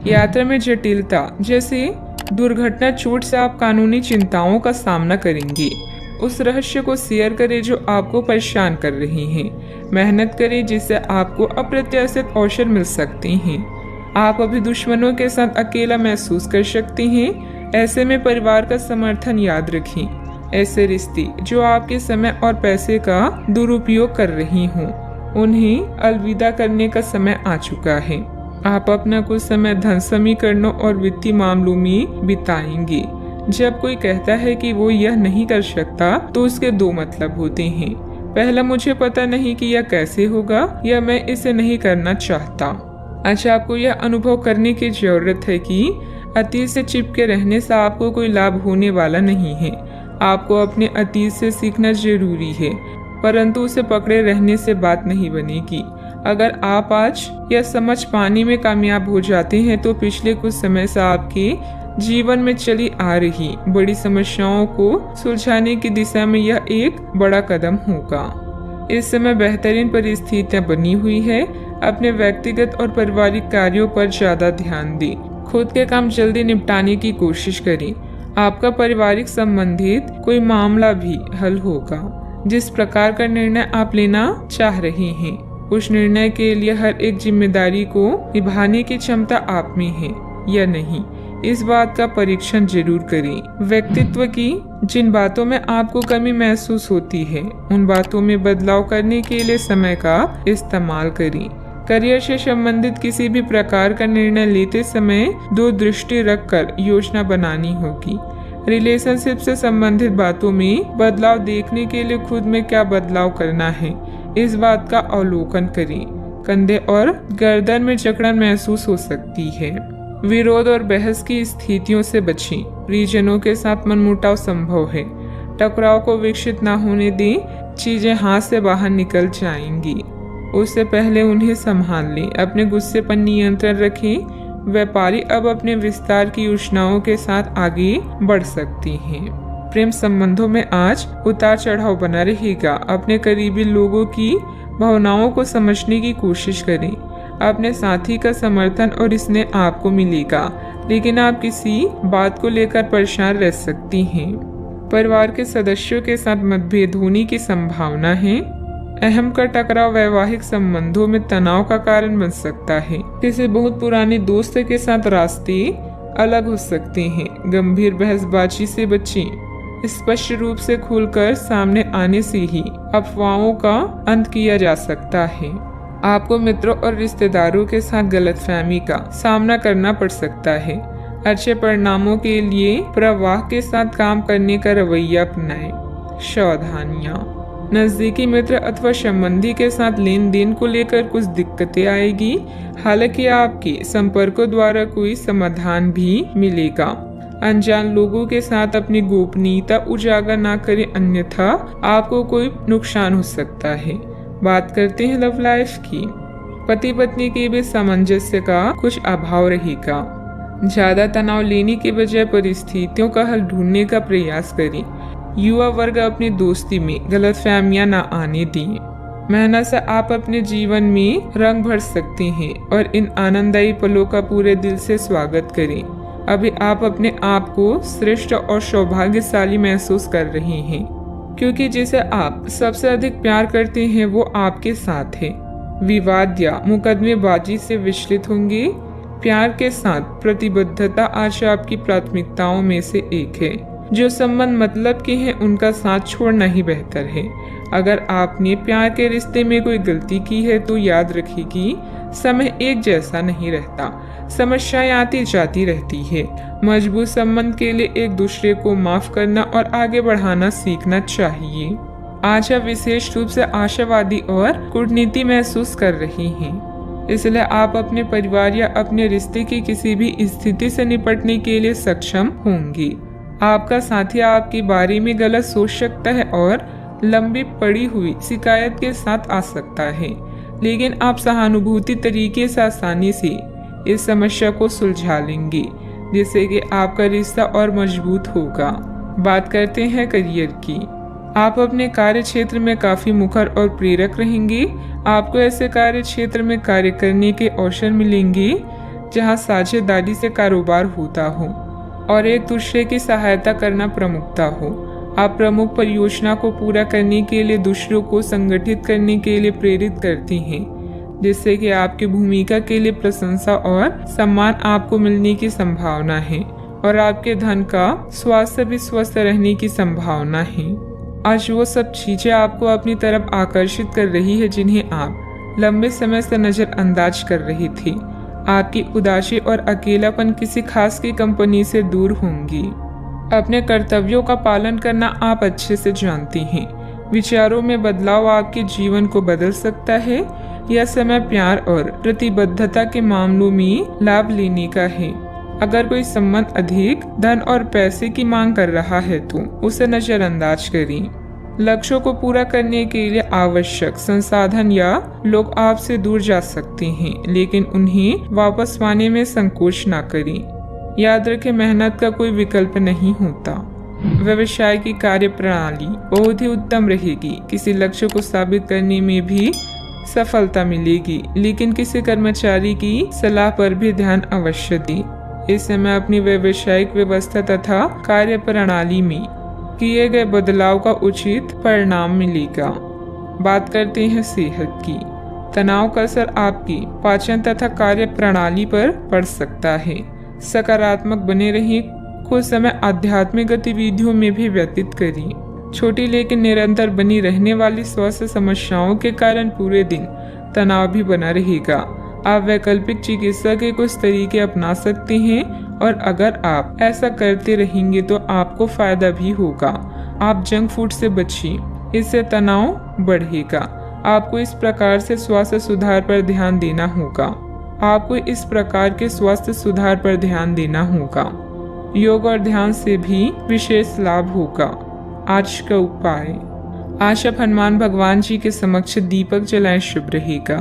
यात्रा में जटिलता जैसे दुर्घटना चोट से आप कानूनी चिंताओं का सामना करेंगे। उस रहस्य को शेयर करें जो आपको परेशान कर रही हैं। मेहनत करें जिससे आपको अप्रत्याशित अवसर मिल सकते हैं। आप अभी दुश्मनों के साथ अकेला महसूस कर सकते हैं। ऐसे में परिवार का समर्थन याद रखें। ऐसे रिश्ते जो आपके समय और पैसे का दुरुपयोग कर रही हों, उन्हें अलविदा करने का समय आ चुका है। आप अपना कुछ समय धन समीकरणों और वित्तीय मामलों में बिताएंगे। जब कोई कहता है कि वो यह नहीं कर सकता तो उसके दो मतलब होते हैं। पहला, मुझे पता नहीं कि यह कैसे होगा, या मैं इसे नहीं करना चाहता। अच्छा, आपको यह अनुभव करने की जरूरत है कि अतीत से चिपके रहने से आपको कोई लाभ होने वाला नहीं है। आपको अपने अतीत से सीखना जरूरी है, परंतु उसे पकड़े रहने से बात नहीं बनेगी। अगर आप आज यह समझ पाने में कामयाब हो जाते हैं तो पिछले कुछ समय से आपके जीवन में चली आ रही बड़ी समस्याओं को सुलझाने की दिशा में यह एक बड़ा कदम होगा। इस समय बेहतरीन परिस्थितियां बनी हुई है। अपने व्यक्तिगत और पारिवारिक कार्यों पर ज्यादा ध्यान दें। खुद के काम जल्दी निपटाने की कोशिश करें। आपका पारिवारिक संबंधित कोई मामला भी हल होगा। जिस प्रकार का निर्णय आप लेना चाह रहे हैं, उस निर्णय के लिए हर एक जिम्मेदारी को निभाने की क्षमता आप में है या नहीं, इस बात का परीक्षण जरूर करें। व्यक्तित्व की जिन बातों में आपको कमी महसूस होती है, उन बातों में बदलाव करने के लिए समय का इस्तेमाल करें। करियर से संबंधित किसी भी प्रकार का निर्णय लेते समय दो दृष्टि रखकर योजना बनानी होगी। रिलेशनशिप से संबंधित बातों में बदलाव देखने के लिए खुद में क्या बदलाव करना है, इस बात का अवलोकन करें। कंधे और गर्दन में जकड़न महसूस हो सकती है। विरोध और बहस की स्थितियों से बचें। परिजनों के साथ मनमुटाव संभव है। टकराव को विकसित न होने दें। चीजें हाथ से बाहर निकल जाएंगी, उससे पहले उन्हें संभाल लें। अपने गुस्से पर नियंत्रण रखें। व्यापारी अब अपने विस्तार की योजनाओं के साथ आगे बढ़ सकती हैं। प्रेम संबंधों में आज उतार चढ़ाव बना रहेगा। अपने करीबी लोगों की भावनाओं को समझने की कोशिश करें। अपने साथी का समर्थन और स्नेह आपको मिलेगा, लेकिन आप किसी बात को लेकर परेशान रह सकती हैं। परिवार के सदस्यों के साथ मतभेद होने की संभावना है। अहम का टकराव वैवाहिक संबंधों में तनाव का कारण बन सकता है। किसी बहुत पुराने दोस्त के साथ रास्ते अलग हो सकते हैं। गंभीर बहसबाजी से बचें। स्पष्ट रूप से खुलकर सामने आने से ही अफवाहों का अंत किया जा सकता है। आपको मित्रों और रिश्तेदारों के साथ गलतफहमी का सामना करना पड़ सकता है। अच्छे परिणामों के लिए प्रवाह के साथ काम करने का रवैया अपनाएं। सावधानियां, नजदीकी मित्र अथवा संबंधी के साथ लेन देन को लेकर कुछ दिक्कतें आएगी। हालांकि आपके संपर्कों द्वारा कोई समाधान भी मिलेगा। अनजान लोगों के साथ अपनी गोपनीयता उजागर ना करें, अन्यथा आपको कोई नुकसान हो सकता है। बात करते हैं लव लाइफ की। पति पत्नी के बीच सामंजस्य का कुछ अभाव रहेगा। ज्यादा तनाव लेने के बजाय परिस्थितियों का हल ढूंढने का प्रयास करें। युवा वर्ग अपनी दोस्ती में गलतफहमियां न आने दें। मेहनत से आप अपने जीवन में रंग भर सकते हैं और इन आनंददायी पलों का पूरे दिल से स्वागत करें। अभी आप अपने आप को श्रेष्ठ और सौभाग्यशाली महसूस कर रहे हैं, क्योंकि जिसे आप सबसे अधिक प्यार करते हैं वो आपके साथ है। विवाद या मुकदमेबाजी से विचलित होंगे। प्यार के साथ प्रतिबद्धता आज आपकी प्राथमिकताओं में से एक है। जो संबंध मतलब के हैं उनका साथ छोड़ना ही बेहतर है। अगर आपने प्यार के रिश्ते में कोई गलती की है तो याद रखिए कि समय एक जैसा नहीं रहता। समस्याएं आती जाती रहती है। मजबूत संबंध के लिए एक दूसरे को माफ करना और आगे बढ़ाना सीखना चाहिए। आज आप विशेष रूप से आशावादी और कूटनीति महसूस कर रही हैं, इसलिए आप अपने परिवार या अपने रिश्ते की किसी भी स्थिति से निपटने के लिए सक्षम होंगी। आपका साथी आपके बारे में गलत सोच सकता है और लंबी पड़ी हुई शिकायत के साथ आ सकता है, लेकिन आप सहानुभूति तरीके से आसानी से इस समस्या को सुलझा लेंगे, जिससे कि आपका रिश्ता और मजबूत होगा। बात करते हैं करियर की। आप अपने कार्य क्षेत्र में काफी मुखर और प्रेरक रहेंगे। आपको ऐसे कार्य क्षेत्र में कार्य करने के अवसर मिलेंगे जहां साझेदारी से कारोबार होता हो और एक दूसरे की सहायता करना प्रमुखता हो। आप प्रमुख परियोजना को पूरा करने के लिए दूसरों को संगठित करने के लिए प्रेरित करती हैं, जिससे कि आपकी भूमिका के लिए प्रशंसा और सम्मान आपको मिलने की संभावना है और आपके धन का स्वास्थ्य भी स्वस्थ रहने की संभावना है। आज वो सब चीजें आपको अपनी तरफ आकर्षित कर रही है जिन्हें आप लंबे समय से नजरअंदाज कर रही थी। आपकी उदासी और अकेलापन किसी खास की कंपनी से दूर होंगी। अपने कर्तव्यों का पालन करना आप अच्छे से जानती हैं। विचारों में बदलाव आपके जीवन को बदल सकता है। यह समय प्यार और प्रतिबद्धता के मामलों में लाभ लेने का है। अगर कोई संबंध अधिक धन और पैसे की मांग कर रहा है तो उसे नजरअंदाज करें। लक्ष्यों को पूरा करने के लिए आवश्यक संसाधन या लोग आपसे दूर जा सकते हैं, लेकिन उन्हें वापस पाने में संकोच न करें। याद रखें, मेहनत का कोई विकल्प नहीं होता। व्यवसाय की कार्यप्रणाली बहुत ही उत्तम रहेगी। किसी लक्ष्य को साबित करने में भी सफलता मिलेगी, लेकिन किसी कर्मचारी की सलाह पर भी ध्यान अवश्य दें। इस समय अपनी व्यावसायिक व्यवस्था तथा कार्यप्रणाली में किए गए बदलाव का उचित परिणाम मिलेगा। बात करते हैं सेहत की। तनाव का असर आपकी पाचन तथा कार्य प्रणाली पर पड़ सकता है। सकारात्मक बने रहें। कुछ समय आध्यात्मिक गतिविधियों में भी व्यतीत करें। छोटी लेकिन निरंतर बनी रहने वाली स्वास्थ्य समस्याओं के कारण पूरे दिन तनाव भी बना रहेगा। आप वैकल्पिक चिकित्सा के कुछ तरीके अपना सकते हैं और अगर आप ऐसा करते रहेंगे तो आपको फायदा भी होगा। आप जंक फूड से बचिए, इससे तनाव बढ़ेगा। आपको इस प्रकार से स्वास्थ्य सुधार पर ध्यान देना होगा। योग और ध्यान से भी विशेष लाभ होगा। आज का उपाय, आज आप हनुमान भगवान जी के समक्ष दीपक जलाएं, शुभ रहेगा।